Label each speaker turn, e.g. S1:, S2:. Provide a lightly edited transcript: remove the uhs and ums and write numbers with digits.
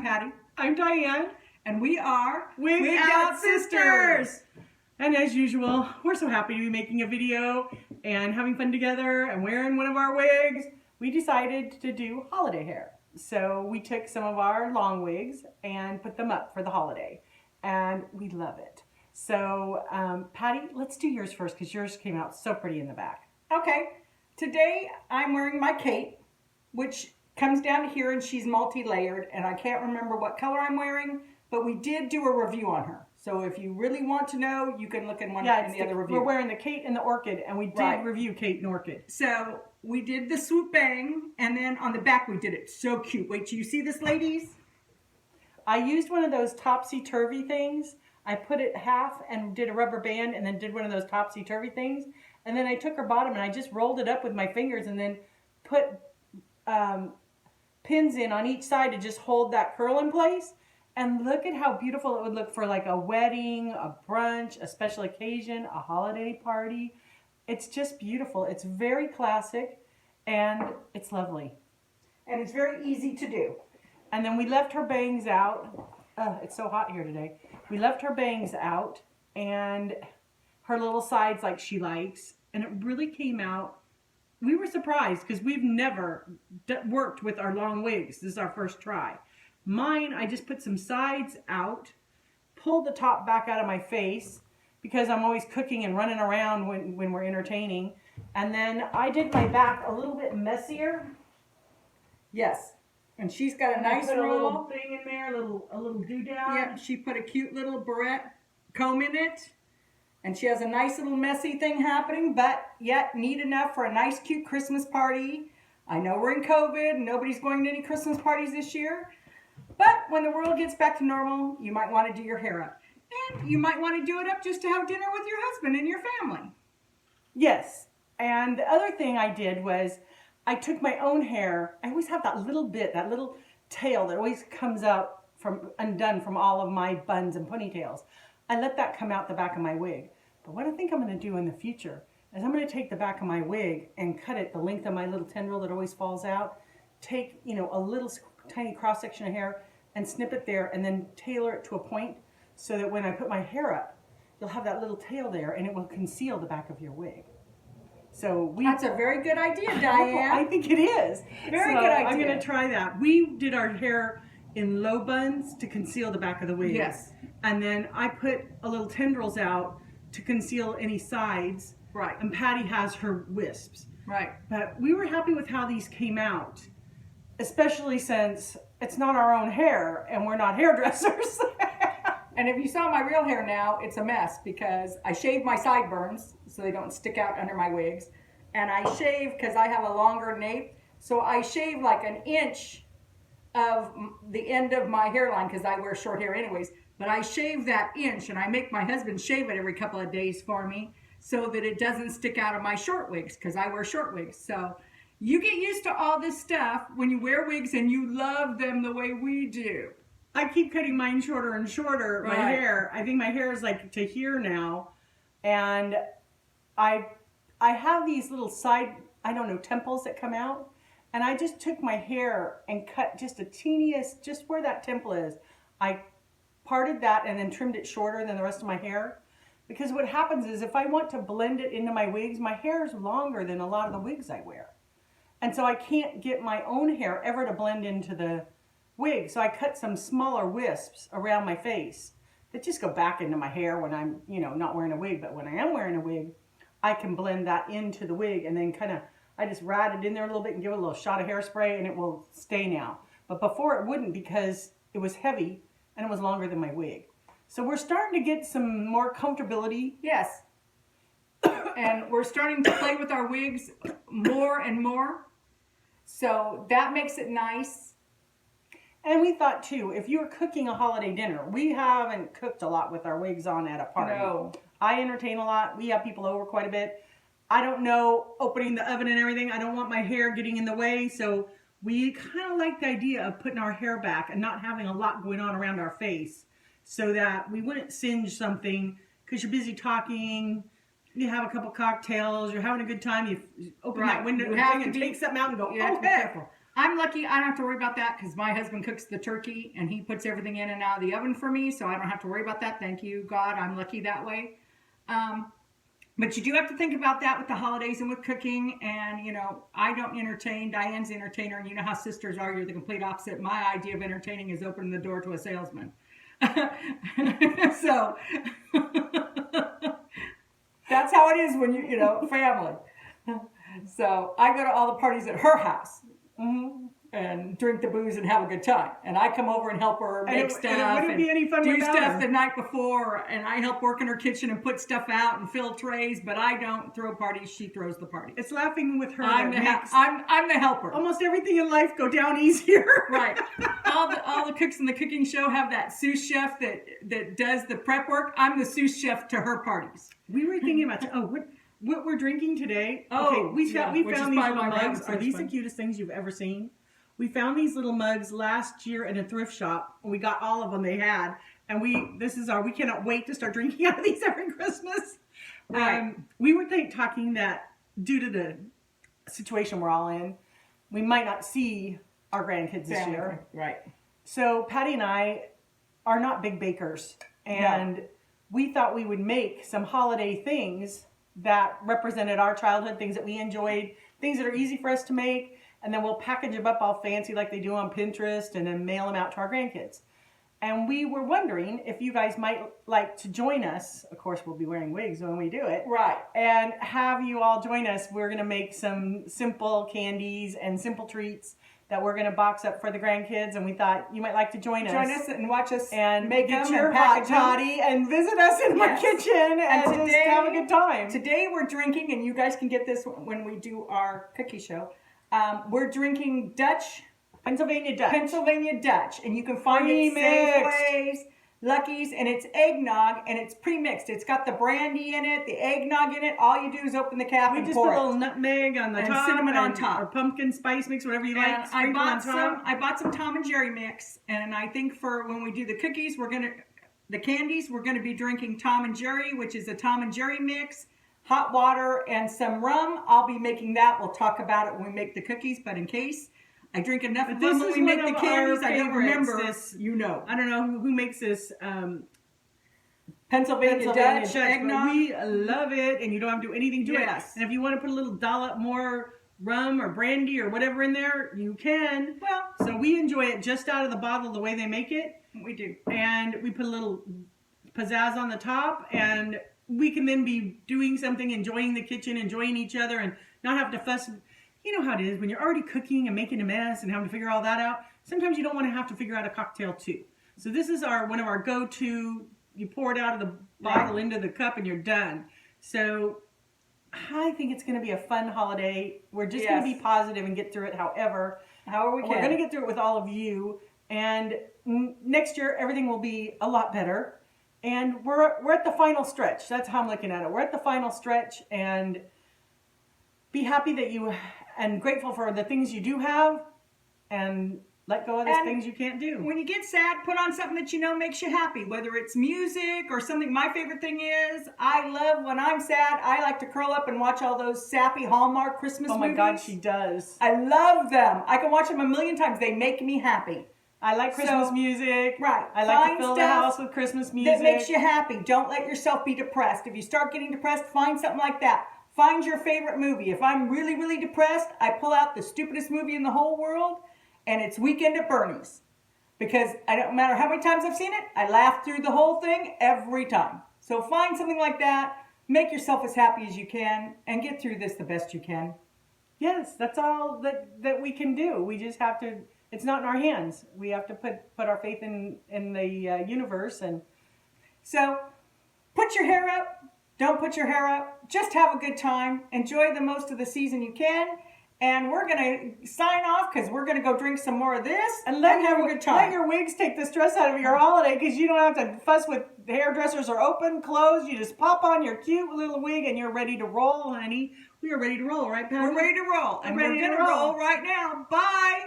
S1: Patti.
S2: I'm Diane.
S1: And we are
S2: Wig Out Sisters. And as usual, we're so happy to be making a video and having fun together and wearing one of our wigs. We decided to do holiday hair. So we took some of our long wigs and put them up for the holiday. And we love it. So Patti, let's do yours first because yours came out so pretty in the back.
S1: Okay, today I'm wearing my cape, which comes down to here and she's multi-layered, and I can't remember what color I'm wearing, but we did do a review on her. So if you really want to know, you can look in one of the other reviews.
S2: We're wearing the Kate and the Orchid, and we did review Kate and Orchid.
S1: So we did the swoop bang, and then on the back we did it so cute. Wait till you see this, ladies.
S2: I used one of those topsy-turvy things. I put it half and did a rubber band and then did one of those topsy-turvy things. And then I took her bottom and I just rolled it up with my fingers and then put pins in on each side to just hold that curl in place. And look at how beautiful it would look for like a wedding, a brunch, a special occasion, a holiday party. It's just beautiful. It's very classic and it's lovely.
S1: And it's very easy to do.
S2: And then we left her bangs out. It's so hot here today. We left her bangs out and her little sides like she likes. And it really came out. We were surprised because we've never worked with our long wigs. This is our first try. Mine, I just put some sides out, pulled the top back out of my face because I'm always cooking and running around when we're entertaining. And then I did my back a little bit messier.
S1: Yes. And she's got a nice
S2: little thing in there, a little doodad.
S1: Yeah, she put a cute little barrette comb in it. And she has a nice little messy thing happening, but yet neat enough for a nice cute Christmas party. I know we're in COVID and nobody's going to any Christmas parties this year. But when the world gets back to normal, you might want to do your hair up. And you might want to do it up just to have dinner with your husband and your family.
S2: Yes. And the other thing I did was I took my own hair. I always have that little bit, that little tail that always comes out undone from all of my buns and ponytails. I let that come out the back of my wig. But what I think I'm going to do in the future is I'm going to take the back of my wig and cut it the length of my little tendril that always falls out. Take, a little tiny cross section of hair and snip it there and then tailor it to a point so that when I put my hair up, you'll have that little tail there and it will conceal the back of your wig. So
S1: that's a very good idea, Diane.
S2: I think it is.
S1: Very good idea.
S2: I'm going to try that. We did our hair in low buns to conceal the back of the wig.
S1: Yes.
S2: And then I put a little tendrils out to conceal any sides.
S1: Right.
S2: And Patti has her wisps.
S1: Right.
S2: But we were happy with how these came out, especially since it's not our own hair and we're not hairdressers.
S1: And if you saw my real hair now, it's a mess because I shaved my sideburns so they don't stick out under my wigs. And I shave because I have a longer nape. So I shave like an inch of the end of my hairline because I wear short hair anyways. But I shave that inch and I make my husband shave it every couple of days for me so that it doesn't stick out of my short wigs because I wear short wigs. So you get used to all this stuff when you wear wigs and you love them the way we do.
S2: I keep cutting mine shorter and shorter, my hair. I think my hair is like to here now. And I have these little side, temples that come out. And I just took my hair and cut just a teeniest, just where that temple is. I parted that and then trimmed it shorter than the rest of my hair. Because what happens is if I want to blend it into my wigs, my hair is longer than a lot of the wigs I wear. And so I can't get my own hair ever to blend into the wig. So I cut some smaller wisps around my face that just go back into my hair when I'm, not wearing a wig. But when I am wearing a wig, I can blend that into the wig and then I just rat it in there a little bit and give it a little shot of hairspray and it will stay now. But before it wouldn't because it was heavy and it was longer than my wig. So we're starting to get some more comfortability.
S1: Yes. And we're starting to play with our wigs more and more. So that makes it nice.
S2: And we thought too, if you're cooking a holiday dinner, we haven't cooked a lot with our wigs on at a party.
S1: No.
S2: I entertain a lot. We have people over quite a bit. I don't know opening the oven and everything. I don't want my hair getting in the way. So we kind of like the idea of putting our hair back and not having a lot going on around our face so that we wouldn't singe something because you're busy talking. You have a couple cocktails. You're having a good time. You open that window and take something out and go, oh, heck.
S1: I'm lucky I don't have to worry about that because my husband cooks the turkey and he puts everything in and out of the oven for me, so I don't have to worry about that. Thank you, God. I'm lucky that way. But you do have to think about that with the holidays and with cooking. And, you know, I don't entertain. Diane's the entertainer. And you know how sisters are. You're the complete opposite. My idea of entertaining is opening the door to a salesman. So that's how it is when you know, family. So I go to all the parties at her house. Mm-hmm. And drink the booze and have a good time. And I come over and help her make stuff. And it wouldn't be any fun do stuff her. The night before. And I help work in her kitchen and put stuff out and fill trays. But I don't throw parties. She throws the parties.
S2: It's laughing with her.
S1: I'm the helper.
S2: Almost everything in life go down easier.
S1: Right. All the cooks in the cooking show have that sous chef that does the prep work. I'm the sous chef to her parties.
S2: We were thinking about what we're drinking today. Okay, we found these little mugs. Are these the cutest things you've ever seen? We found these little mugs last year in a thrift shop. We got all of them they had. And we cannot wait to start drinking out of these every Christmas. Right. We were talking that due to the situation we're all in, we might not see our grandkids this year.
S1: Right.
S2: So Patti and I are not big bakers. And we thought we would make some holiday things that represented our childhood, things that we enjoyed, things that are easy for us to make. And then we'll package them up all fancy like they do on Pinterest and then mail them out to our grandkids. And we were wondering if you guys might like to join us. Of course, we'll be wearing wigs when we do it.
S1: Right.
S2: And have you all join us. We're going to make some simple candies and simple treats that we're going to box up for the grandkids. And we thought you might like to join us.
S1: Join us and watch us
S2: and
S1: make
S2: get
S1: them
S2: your
S1: and
S2: hot toddy and visit us in my kitchen and today, just have a good time.
S1: Today we're drinking, and you guys can get this when we do our cookie show. We're drinking Pennsylvania Dutch, and you can find it Safeways, Lucky's, and it's eggnog, and it's pre-mixed. It's got the brandy in it, the eggnog in it. All you do is open the cap and pour it.
S2: We just put a little nutmeg on the top,
S1: and cinnamon on top,
S2: or pumpkin spice mix, whatever you like.
S1: I bought some Tom and Jerry mix, and I think for when we do the cookies, the candies, we're gonna be drinking Tom and Jerry, which is a Tom and Jerry mix. Hot water and some rum. I'll be making that. We'll talk about it when we make the cookies, but in case I drink enough of them when we make the candies, I don't remember. I don't know who makes this Pennsylvania Dutch eggnog. We love it, and you don't have to do anything to it. And if you want to put a little dollop more rum or brandy or whatever in there, you can. Well, so we enjoy it just out of the bottle the way they make it. We do. And we put a little pizzazz on the top, and we can then be doing something, enjoying the kitchen, enjoying each other, and not have to fuss. You know how it is when you're already cooking and making a mess and having to figure all that out. Sometimes you don't want to have to figure out a cocktail too. So this is one of our go-to. You pour it out of the bottle into the cup and you're done. So I think it's going to be a fun holiday. We're just going to be positive and get through it however we can. We're going to get through it with all of you. And next year, everything will be a lot better. And we're at the final stretch. That's how I'm looking at it. We're at the final stretch, and be happy that and grateful for the things you do have, and let go of the things you can't do. When you get sad, put on something that you know makes you happy, whether it's music or something. My favorite thing is, I love when I'm sad, I like to curl up and watch all those sappy Hallmark Christmas movies. Oh my God, she does. I love them. I can watch them a million times. They make me happy. I like Christmas music. Right. I like to fill the house with Christmas music. That makes you happy. Don't let yourself be depressed. If you start getting depressed, find something like that. Find your favorite movie. If I'm really, really depressed, I pull out the stupidest movie in the whole world, and it's Weekend at Bernie's. Because I don't matter how many times I've seen it, I laugh through the whole thing every time. So find something like that. Make yourself as happy as you can, and get through this the best you can. Yes, that's all that we can do. We just have to. It's not in our hands. We have to put our faith in the universe. And so put your hair up. Don't put your hair up. Just have a good time. Enjoy the most of the season you can. And we're going to sign off because we're going to go drink some more of this and have a good time. Let your wigs take the stress out of your holiday, because you don't have to fuss with the hairdressers are open, closed. You just pop on your cute little wig and you're ready to roll, honey. We are ready to roll, right, Patti? We're ready to roll. And we're going to roll right now. Bye.